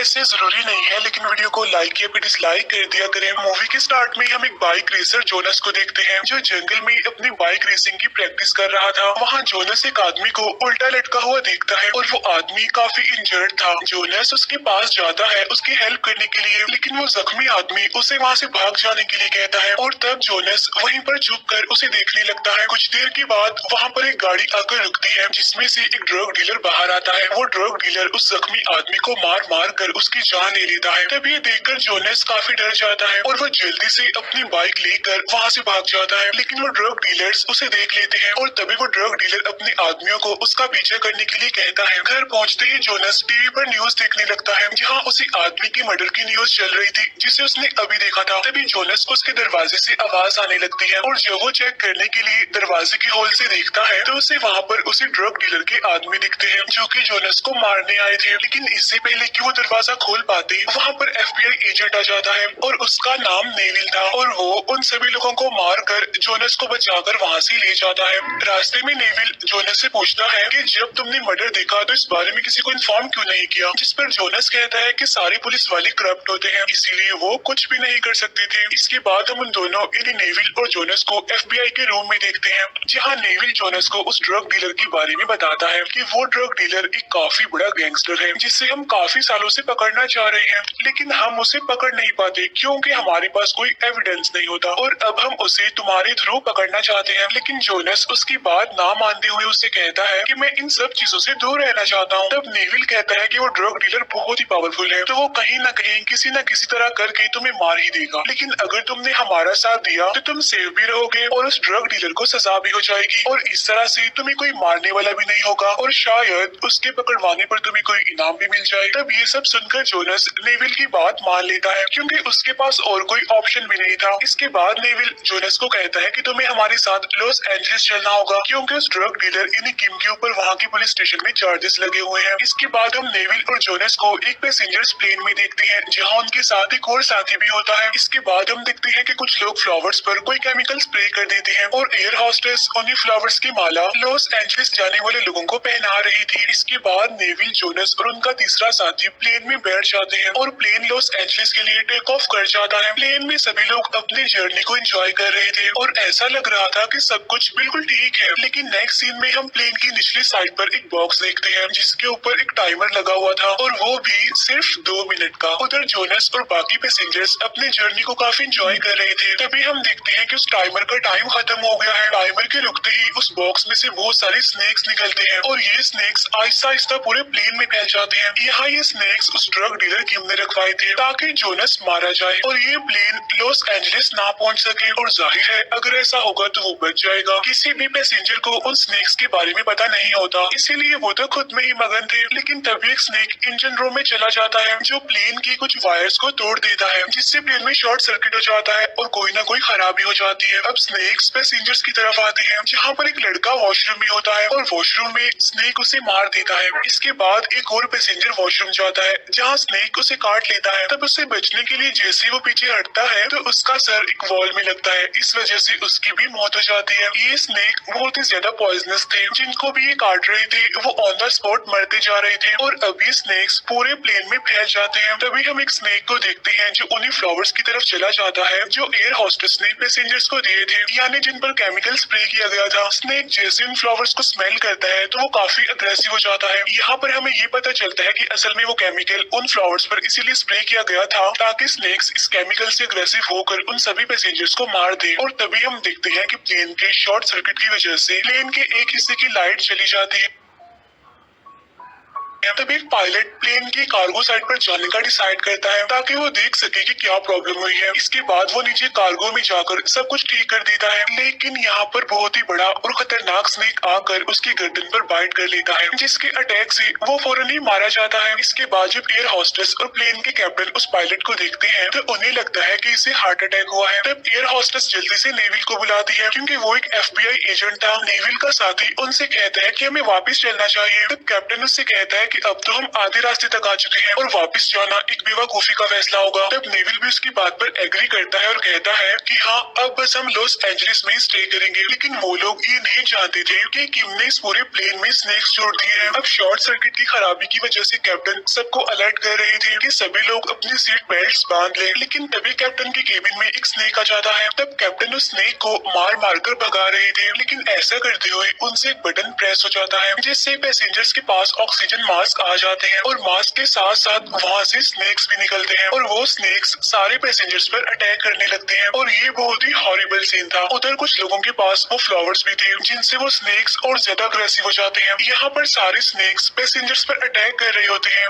वैसे जरूरी नहीं है, लेकिन वीडियो को लाइक या फिर डिसलाइक कर दिया करें। मूवी के स्टार्ट में हम एक बाइक रेसर जोनस को देखते हैं जो जंगल में अपनी बाइक रेसिंग की प्रैक्टिस कर रहा था। वहाँ जोनस एक आदमी को उल्टा लटका हुआ देखता है और वो आदमी काफी इंजर्ड था। जोनस उसके पास जाता है उसकी हेल्प करने के लिए, लेकिन वो जख्मी आदमी उसे वहाँ से भाग जाने के लिए कहता है और तब जोनस वहीं पर झुक कर उसे देखने लगता है। कुछ देर के बाद वहाँ पर एक गाड़ी आकर रुकती है जिसमें से एक ड्रग डीलर बाहर आता है। वो ड्रग डीलर उस जख्मी आदमी को मार मार कर उसकी जान ले लेता है। तब ये देखकर जोनस काफी डर जाता है और वो जल्दी से अपनी बाइक लेकर वहाँ से भाग जाता है, लेकिन वो ड्रग डीलर्स उसे देख लेते हैं और तभी वो ड्रग डीलर अपने आदमियों को उसका पीछा करने के लिए कहता है। घर पहुँचते ही जोनस टीवी पर न्यूज देखने लगता है जहाँ उसी आदमी की मर्डर की न्यूज चल रही थी जिसे उसने अभी देखा था। तभी जोनस को उसके दरवाजे से आवाज आने लगती है और जब वो चेक करने के लिए दरवाजे के होल से देखता है तो उसे वहाँ पर उसी ड्रग डीलर के आदमी दिखते हैं जो कि जोनस को मारने आए थे। लेकिन इससे पहले कि वो दरवाजा खोल पाते वहाँ पर FBI एजेंट आ जाता है और उसका नाम नेविल था और वो उन सभी लोगों को मार कर जोनस को बचाकर वहाँ से ले जाता है। रास्ते में नेविल जोनस से पूछता है कि जब तुमने मर्डर देखा तो इस बारे में किसी को इन्फॉर्म क्यों नहीं किया, जिस पर जोनस कहता है कि सारे पुलिस वाले करप्ट होते हैं इसीलिए वो कुछ भी नहीं कर सकते थे। इसके बाद हम उन दोनों यानी नेविल और जोनस को FBI के रूम में देखते हैं जहाँ नेविल जोनस को उस ड्रग डीलर के बारे में बताता है कि वो ड्रग डीलर एक काफी बड़ा गैंगस्टर है जिसे हम काफी सालों से पकड़ना चाह रहे हैं, लेकिन हम उसे पकड़ नहीं पाते क्योंकि हमारे पास कोई एविडेंस नहीं होता और अब हम उसे तुम्हारे थ्रू पकड़ना चाहते हैं। लेकिन जोनस उसकी बात ना मानते हुए उससे कहता है कि मैं इन सब चीजों से दूर रहना चाहता हूँ। तब नेविल कहता है कि वो ड्रग डीलर बहुत ही पावरफुल है तो वो कहीं न कहीं किसी न किसी तरह करके तुम्हें मार ही देगा, लेकिन अगर तुमने हमारा साथ दिया तो तुम सेफ भी रहोगे और उस ड्रग डीलर को सजा भी हो जाएगी और इस तरह से तुम्हें कोई मारने वाला भी नहीं होगा और शायद उसके पकड़वाने पर तुम्हें कोई इनाम भी मिल जाए। तब ये सब सुनकर जोनस नेविल की बात मान लेता है क्योंकि उसके पास और कोई ऑप्शन भी नहीं था। इसके बाद नेविल जोनस को कहता है कि तुम्हें हमारे साथ लॉस एंजलिस चलना होगा क्योंकि उस ड्रग डीलर यानी किम के ऊपर वहाँ की पुलिस स्टेशन में चार्जेस लगे हुए हैं। इसके बाद हम नेविल और जोनस को एक पैसेंजर्स प्लेन में देखते हैं जहाँ उनके साथ एक और साथी भी होता है। इसके बाद हम देखते हैं कि कुछ लोग फ्लावर्स पर कोई केमिकल स्प्रे कर देते हैं और एयर हॉस्टेस उन्हीं फ्लावर्स की माला लॉस एंजलिस जाने वाले लोगों को पहना रही थी। इसके बाद नेविल जोनस और उनका तीसरा साथी प्लेन में बैठ जाते हैं और प्लेन लॉस एंजलिस के लिए टेक ऑफ कर जाता है। प्लेन में सभी लोग अपनी जर्नी को एंजॉय कर रहे थे और ऐसा लग रहा था कि सब कुछ बिल्कुल ठीक है, लेकिन नेक्स्ट सीन में हम प्लेन की निचली साइड पर एक बॉक्स देखते हैं जिसके ऊपर एक टाइमर लगा हुआ था और वो भी सिर्फ 2 मिनट का। उधर जोनस और बाकी पैसेंजर्स अपनी जर्नी को काफी एंजॉय कर रहे थे। तभी हम देखते हैं कि उस टाइमर का टाइम खत्म हो गया है। टाइमर के रुकते ही उस बॉक्स में से बहुत सारे स्नेक्स निकलते हैं और ये स्नेक्स आहिस्ता आहिस्ता पूरे प्लेन में फैल जाते हैं। यहाँ ये स्नेक्स उस ड्रग डीलर किम ने रखवाए थे ताकि जोनस मारा जाए और ये प्लेन लॉस एंजलिस ना पहुँच सके और जाहिर है अगर ऐसा होगा तो वो बच जाएगा। किसी भी पैसेंजर को उन स्नेक्स के बारे में पता नहीं होता इसीलिए वो तो खुद में ही मगन थे, लेकिन तभी एक स्नेक इंजन रूम में चला जाता है जो प्लेन की कुछ वायर्स को तोड़ देता है जिससे प्लेन में शॉर्ट सर्किट हो जाता है और कोई ना कोई खराबी हो जाती है। अब स्नेक्स पैसेंजर्स की तरफ आते हैं जहाँ पर एक लड़का वॉशरूम में होता है और वॉशरूम में स्नेक उसे मार देता है। इसके बाद एक और पैसेंजर वॉशरूम जाता है जहाँ स्नेक उसे काट लेता है। तब उससे बचने के लिए जैसे वो पीछे हटता है तो उसका सर एक वॉल में लगता है, इस वजह से उसकी भी मौत हो जाती है। ये स्नेक बहुत ही ज्यादा पॉइजनस थे, जिनको भी ये काट रहे थे वो ऑन द स्पॉट मरते जा रहे थे और अब ये स्नेक्स पूरे प्लेन में फैल जाते हैं। तभी हम एक स्नेक को देखते हैं जो उन्हीं फ्लावर्स की तरफ चला जाता है जो एयर होस्टेस ने पैसेंजर्स को दिए थे, यानी जिन पर केमिकल स्प्रे किया गया था। स्नेक जैसे उन फ्लावर्स को स्मेल करता है तो वो काफी अग्रेसिव हो जाता है। यहाँ पर हमें ये पता चलता है कि असल में वो केमिकल उन फ्लावर्स पर इसीलिए स्प्रे किया गया था ताकि स्नेक्स इस केमिकल से अग्रेसिव होकर उन सभी पैसेंजर्स को मार दे। और तभी हम देखते हैं कि प्लेन के शॉर्ट सर्किट की वजह से प्लेन के एक हिस्से की लाइट चली जाती है। तब एक पायलट प्लेन की कार्गो साइड पर जाने का डिसाइड करता है ताकि वो देख सके कि क्या प्रॉब्लम हुई है। इसके बाद वो नीचे कार्गो में जाकर सब कुछ ठीक कर देता है, लेकिन यहाँ पर बहुत ही बड़ा और खतरनाक स्नेक आकर उसकी गर्दन पर बाइट कर लेता है जिसके अटैक से वो फौरन ही मारा जाता है। इसके बाद जब एयर हॉस्टेस और प्लेन के कैप्टन उस पायलट को देखते हैं तो उन्हें लगता है कि इसे हार्ट अटैक हुआ है। तब एयर हॉस्टेस जल्दी से नेविल को बुलाती है क्योंकि वो एक FBI एजेंट था। नेविल का साथी उनसे कहता है कि हमें वापस चलना चाहिए। तब कैप्टन उससे कहता है कि अब तो हम आधे रास्ते तक आ चुके हैं और वापस जाना एक बेवकूफी का फैसला होगा। तब नेविल भी उसकी बात पर एग्री करता है और कहता है कि हाँ, अब बस हम लॉस एंजलिस में स्टे करेंगे। लेकिन वो लोग ये नहीं जानते थे कि किम ने इस पूरे प्लेन में स्नेक्स जोड़ दिए हैं। अब शॉर्ट सर्किट की खराबी की वजह से कैप्टन सबको अलर्ट कर रहे थे कि सभी लोग अपनी सीट बेल्ट बांध ले। लेकिन तभी कैप्टन के केबिन में एक स्नेक आ जाता है। तब कैप्टन उस स्नेक को मार मार कर भगा रहे थे, लेकिन ऐसा करते हुए उनसे एक बटन प्रेस हो जाता है जिससे पैसेंजर्स के पास ऑक्सीजन मास्क आ जाते हैं और मास्क के साथ साथ वहाँ से स्नेक्स भी निकलते हैं और वो स्नेक्स सारे पैसेंजर्स पर अटैक करने लगते हैं और ये बहुत ही हॉरिबल सीन था। उधर कुछ लोगों के पास वो फ्लावर्स भी थे जिनसे वो स्नेक्स और ज्यादा अग्रेसिव हो जाते हैं। यहाँ पर सारे स्नेक्स पैसेंजर्स पर अटैक कर रहे होते हैं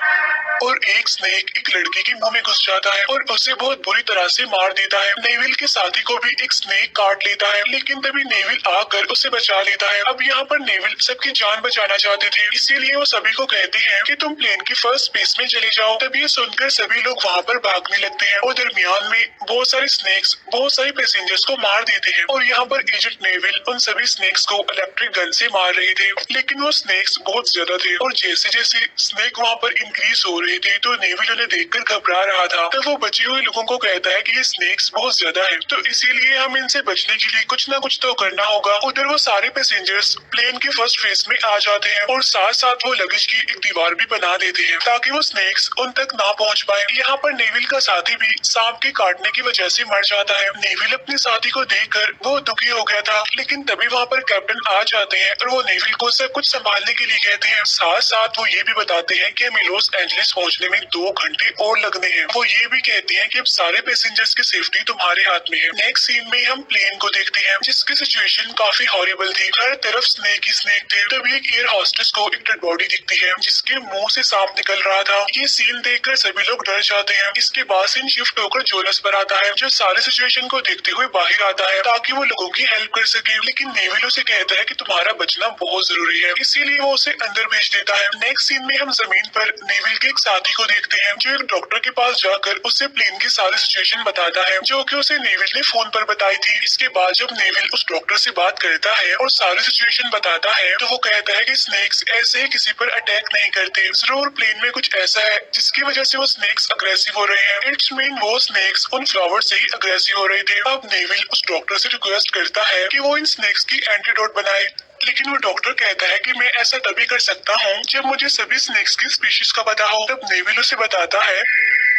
और एक स्नेक एक लड़की के मुंह में घुस जाता है और उसे बहुत बुरी तरह से मार देता है। नेविल के साथी को भी एक स्नेक काट लेता है, लेकिन तभी नेविल आकर उसे बचा लेता है। अब यहाँ पर नेविल सबकी जान बचाना चाहते थे, इसीलिए वो सभी को कहते हैं कि तुम प्लेन की फर्स्ट स्पेस में चले जाओ। तब ये सुनकर सभी लोग वहाँ पर भागने लगते हैं और दरमियान में बहुत सारे स्नेक्स बहुत सारे पैसेंजर्स को मार देते हैं और यहाँ पर एजेंट नेविल उन सभी स्नेक्स को इलेक्ट्रिक गन से मार रहे थे, लेकिन वो स्नेक्स बहुत ज्यादा थे और जैसे जैसे स्नेक वहाँ पर इंक्रीज हो रहे थे तो नेविल उन्हें देखकर घबरा रहा था। तब वो बचे हुए लोगों को कहता है कि ये स्नेक्स बहुत ज्यादा है, तो इसीलिए हम इनसे बचने के लिए कुछ ना कुछ तो करना होगा। उधर वो सारे पैसेंजर्स प्लेन के फर्स्ट फेज में आ जाते हैं और साथ साथ वो लगेज की एक दीवार भी बना देते हैं ताकि वो स्नेक्स उन तक ना पहुंच पाए। यहाँ पर नेविल का साथी भी सांप के काटने की वजह से मर जाता है। नेविल अपने साथी को देखकर बहुत दुखी हो गया था, लेकिन तभी वहाँ पर कैप्टन आ जाते हैं और वो नेविल को सब कुछ संभालने के लिए कहते हैं। साथ साथ वो ये भी बताते हैं कि हमें लॉस एंजलिस पहुंचने में 2 घंटे और लगने हैं। वो ये भी कहते हैं कि अब सारे पैसेंजर्स की सेफ्टी तुम्हारे हाथ में है। नेक्स्ट सीन में हम प्लेन को देखते हैं जिसकी सिचुएशन काफी हॉरिबल थी। हर तरफ स्नेक ही स्नेक थे। तभी एक एयर हॉस्टेस को एक डेड बॉडी दिखती है जिसके मुंह से सांप निकल रहा था। ये सीन देखकर सभी लोग डर जाते हैं। इसके बाद सीन शिफ्ट होकर जोनस पर आता है जो सारे सिचुएशन को देखते हुए बाहर आता है ताकि वो लोगों की हेल्प कर सके, लेकिन नेविल उसे कहता है कि तुम्हारा बचना बहुत जरूरी है, इसीलिए वो उसे अंदर भेज देता है। नेक्स्ट सीन में हम जमीन पर नेविल के एक साथी को देखते हैं जो एक डॉक्टर के पास जाकर उससे प्लेन की सारी सिचुएशन बताता है जो कि उसे नेविल ने फोन पर बताई थी। इसके बाद जब नेविल उस डॉक्टर से बात करता है और सारी सिचुएशन बताता है तो वो कहता है कि स्नेक्स ऐसे ही किसी पर अटैक नहीं करते, जरूर प्लेन में कुछ ऐसा है जिसकी वजह से वो स्नेक्स अग्रेसिव हो रहे हैं। इट्स मीन वो स्नेक्स उन फ्लावर से ही अग्रेसिव हो रहे थे। अब नेविल उस डॉक्टर से रिक्वेस्ट करता है कि वो इन स्नेक्स की एंटीडोट बनाए, लेकिन वो डॉक्टर कहता है कि मैं ऐसा तभी कर सकता हूँ जब मुझे सभी स्नेक्स की स्पीशीज का पता हो। तब नेविल उसे बताता है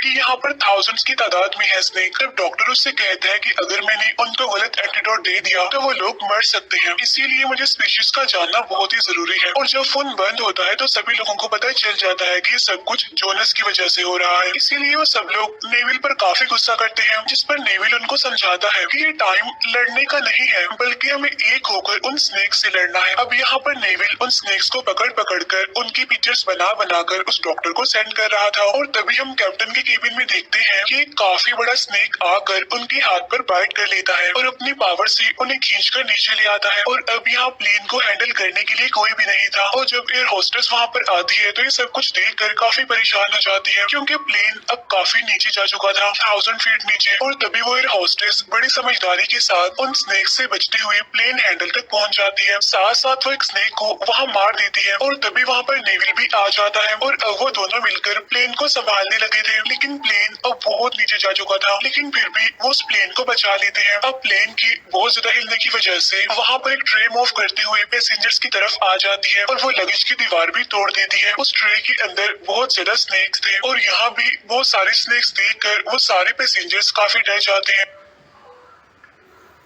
कि यहाँ पर थाउजेंड्स की तादाद में है स्नेक। तब डॉक्टर उससे कहता है कि अगर मैंने उनको गलत एंटीडोट दे दिया तो वो लोग मर सकते हैं, इसीलिए मुझे स्पीशीज का जानना बहुत ही जरूरी है। और जब फोन बंद होता है तो सभी लोगों को पता चल जाता है कि ये सब कुछ जोनस की वजह से हो रहा है, इसीलिए वो सब लोग नेविल पर काफी गुस्सा करते हैं, जिस पर नेविल उनको समझाता है कि ये टाइम लड़ने का नहीं है बल्कि हमें एक होकर उन स्नेक से लड़ना है। अब यहाँ पर नेविल उन स्नेक्स को पकड़ पकड़ कर उनकी पिक्चर्स बना बना कर उस डॉक्टर को सेंड कर रहा था और तभी हम कैप्टन के केबिन में देखते हैं कि एक काफी बड़ा स्नेक आकर उनके हाथ पर बाइट कर लेता है और अपनी पावर से उन्हें खींचकर नीचे ले आता है। और अब यहाँ प्लेन को हैंडल करने के लिए कोई भी नहीं था और जब एयर होस्टेस वहाँ पर आती है तो ये सब कुछ देखकर काफी परेशान हो जाती है क्योंकि प्लेन अब काफी नीचे जा चुका था, 1000 फीट नीचे। और तभी वो एयर होस्टेस बड़ी समझदारी के साथ उन स्नेक से बचते हुए प्लेन हैंडल तक पहुँच जाती है। साथ साथ वो एक स्नेक को वहाँ मार देती है और तभी वहाँ पर नेविल भी आ जाता है और अब वो दोनों मिलकर प्लेन को संभालने लगे थे, लेकिन प्लेन अब बहुत नीचे जा चुका था, लेकिन फिर भी वो उस प्लेन को बचा लेते हैं। अब प्लेन की बहुत ज्यादा हिलने की वजह से वहाँ पर एक ट्रे मूव करते हुए पैसेंजर्स की तरफ आ जाती है और वो लगेज की दीवार भी तोड़ देती है। उस ट्रे के अंदर बहुत ज्यादा स्नेक्स थे और यहाँ भी बहुत सारे स्नेक्स देखकर वो सारे पैसेंजर्स काफी डर जाते हैं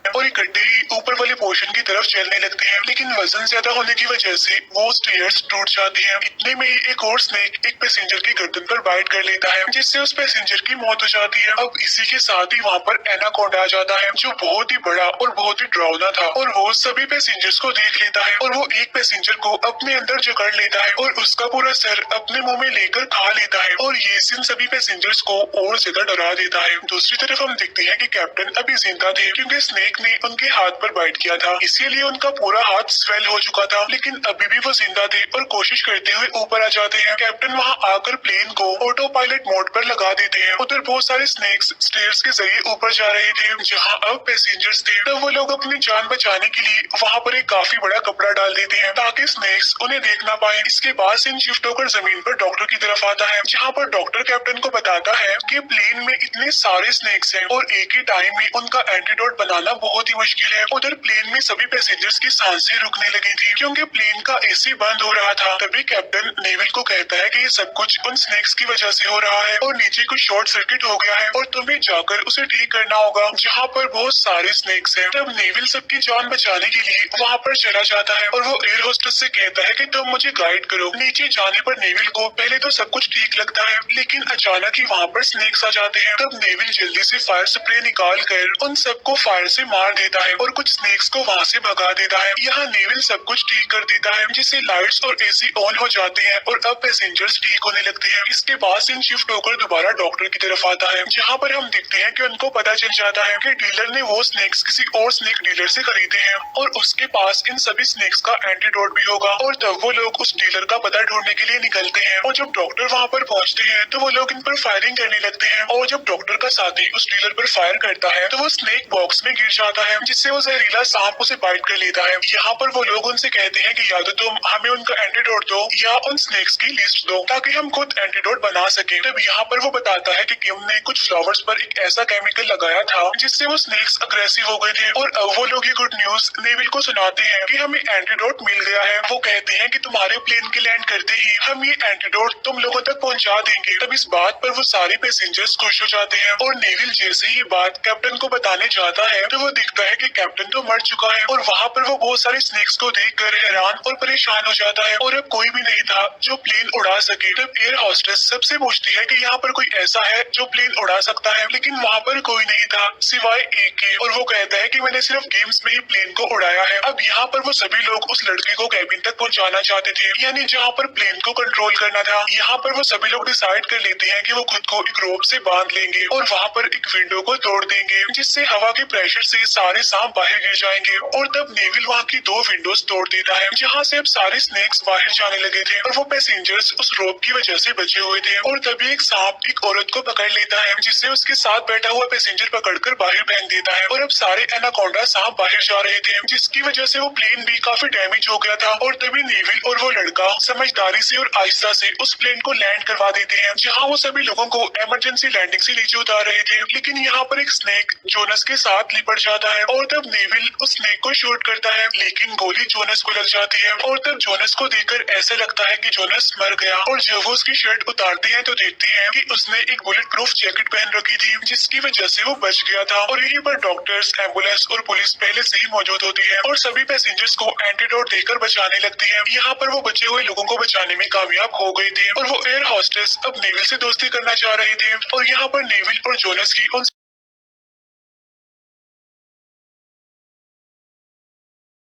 और इकट्ठे ही ऊपर वाले पोर्शन की तरफ चलने लगते हैं, लेकिन वजन ज्यादा होने की वजह से वो स्टेयर्स टूट जाती हैं। इतने में ही एक और स्नेक एक पैसेंजर की गर्दन पर बाइट कर लेता है जिससे उस पैसेंजर की मौत हो जाती है। अब इसी के साथ ही वहाँ पर एनाकोंडा आ जाता है जो बहुत ही बड़ा और बहुत ही डरावना था और वो सभी पैसेंजर्स को देख लेता है और वो एक पैसेंजर को अपने अंदर जकड़ लेता है और उसका पूरा सर अपने मुंह में लेकर खा लेता है और ये सीन सभी पैसेंजर्स को और ज्यादा डरा देता है। दूसरी तरफ हम देखते हैं कि कैप्टन अभी जिंदा थे क्योंकि स्नेक स्नेक ने उनके हाथ पर बाइट किया था, इसीलिए उनका पूरा हाथ स्वेल हो चुका था। लेकिन अभी भी वो जिंदा थे और कोशिश करते हुए ऊपर आ जाते हैं। कैप्टन वहाँ आकर प्लेन को ऑटो पायलट मोड पर लगा देते हैं। उधर बहुत सारे स्नेक्स स्टेयर्स के जरिए ऊपर जा रहे थे, जहाँ अब पैसेंजर्स थे। तब वो लोग अपनी जान बचाने के लिए वहाँ पर एक काफी बड़ा कपड़ा डाल देते हैं ताकि स्नेक्स उन्हें देख ना पाए। इसके बाद सीन शिफ्ट होकर जमीन पर डॉक्टर की तरफ आता है, जहाँ पर डॉक्टर कैप्टन को बताता है कि प्लेन में इतने सारे स्नेक्स हैं और एक ही टाइम में उनका एंटीडोट बनाना बहुत ही मुश्किल है। उधर प्लेन में सभी पैसेंजर्स की सांसें रुकने लगी थी क्योंकि प्लेन का एसी बंद हो रहा था। तभी कैप्टन नेविल को कहता है कि ये सब कुछ उन स्नेक्स की वजह से हो रहा है और नीचे कुछ शॉर्ट सर्किट हो गया है और तुम्हें जाकर उसे ठीक करना होगा, जहाँ पर बहुत सारे स्नेक्स हैं। तब नेविल सबकी जान बचाने के लिए वहाँ पर चला जाता है और वो एयर होस्टेस से कहता है कि तुम मुझे गाइड करो। नीचे जाने पर नेविल को पहले तो सब कुछ ठीक लगता है, लेकिन अचानक ही वहाँ पर स्नेक्स आ जाते हैं। तब नेविल जल्दी से फायर स्प्रे निकाल कर उन सबको फायर से मार देता है और कुछ स्नेक्स को वहाँ से भगा देता है। यहाँ नेविल सब कुछ ठीक कर देता है, जिससे लाइट्स और एसी ऑन हो जाते हैं और अब पैसेंजर्स ठीक होने लगते हैं। इसके बाद सीन शिफ्ट होकर दोबारा डॉक्टर की तरफ आता है, जहाँ पर हम देखते हैं कि उनको पता चल जाता है कि डीलर ने वो स्नेक्स किसी और स्नेक डीलर से खरीदे हैं और उसके पास इन सभी स्नेक्स का एंटीडोट भी होगा। और तब वो लोग उस डीलर का पता ढूंढने के लिए निकलते हैं और जब डॉक्टर वहाँ पर पहुँचते हैं तो वो लोग इन पर फायरिंग करने लगते हैं और जब डॉक्टर का साथी उस डीलर पर फायर करता है तो वो स्नेक बॉक्स में गिर जाता है, जिससे वो जहरीला सांप उसे बाइट कर लेता है। यहाँ पर वो लोग उनसे कहते हैं कि या तो तुम हमें उनका एंटीडोट दो या उन स्नेक्स की लिस्ट दो ताकि हम खुद एंटीडोट बना सके। तब यहाँ पर वो बताता है कि किम ने कुछ फ्लावर्स पर एक ऐसा केमिकल लगाया था जिससे वो स्नेक्स अग्रेसिव हो गए थे और अब वो लोग ये गुड न्यूज नेविल को सुनाते हैं कि हमें एंटीडोट मिल गया है। वो कहते हैं कि तुम्हारे प्लेन के लैंड करते ही हम ये एंटीडोट तुम लोगों तक पहुँचा देंगे। तब इस बात पर वो सारे पैसेंजर्स खुश हो जाते हैं और नेविल जैसे ही बात कैप्टन को बताने जाता है तो वो दिखता है कि कैप्टन तो मर चुका है और वहाँ पर वो बहुत सारे स्नेक्स को देखकर हैरान और परेशान हो जाता है और अब कोई भी नहीं था जो प्लेन उड़ा सके। तब एयर हॉस्टेस सबसे पूछती है कि यहाँ पर कोई ऐसा है जो प्लेन उड़ा सकता है, लेकिन वहाँ पर कोई नहीं था सिवाय एक के और वो कहता है कि मैंने सिर्फ गेम्स में ही प्लेन को उड़ाया है। अब यहाँ पर वो सभी लोग उस लड़के को कैबिन तक पहुँचाना चाहते थे, यानी जहाँ पर प्लेन को कंट्रोल करना था। यहाँ पर वो सभी लोग डिसाइड कर लेते हैं कि वो खुद को एक रोप से बांध लेंगे और वहाँ पर एक विंडो को तोड़ देंगे, जिससे हवा के प्रेशर से सारे सांप बाहर गिर जाएंगे। और तब नेविल वहाँ की 2 विंडोज तोड़ देता है, जहाँ से अब सारे स्नेक्स बाहर जाने लगे थे और वो पैसेंजर्स उस रोप की वजह से बचे हुए थे। और तभी एक सांप एक औरत को पकड़ लेता है, जिससे उसके साथ बैठा हुआ पैसेंजर पकड़कर बाहर फेंक देता है और अब सारे एनाकोंडा सांप बाहर जा रहे थे, जिसकी वजह से वो प्लेन भी काफी डैमेज हो गया था। और तभी नेविल और वो लड़का समझदारी से और आहिस्ता से उस प्लेन को लैंड करवा देते हैं, जहाँ वो सभी लोगों को इमरजेंसी लैंडिंग से नीचे उतार रहे थे। लेकिन यहाँ पर एक स्नेक जोनस के साथ लिपट जाता है और तब नेविल उस स्नेक को शूट करता है, लेकिन गोली जोनस को लग जाती है और तब जोनस को देखकर ऐसा लगता है कि जोनस मर गया। और जब वो उसकी शर्ट उतारते हैं तो देखते हैं कि उसने एक बुलेट प्रूफ जैकेट पहन रखी थी, जिसकी वजह से वो बच गया था। और यहीं पर डॉक्टर्स, एम्बुलेंस और पुलिस पहले से ही मौजूद होती है और सभी पैसेंजर्स को एंटीडोट देकर बचाने लगती है। यहाँ पर वो बचे हुए लोगों को बचाने में कामयाब हो गए थे और वो एयर हॉस्टेस अब नेविल से दोस्ती करना चाह रहे थे और यहाँ पर नेविल और जोनस की उन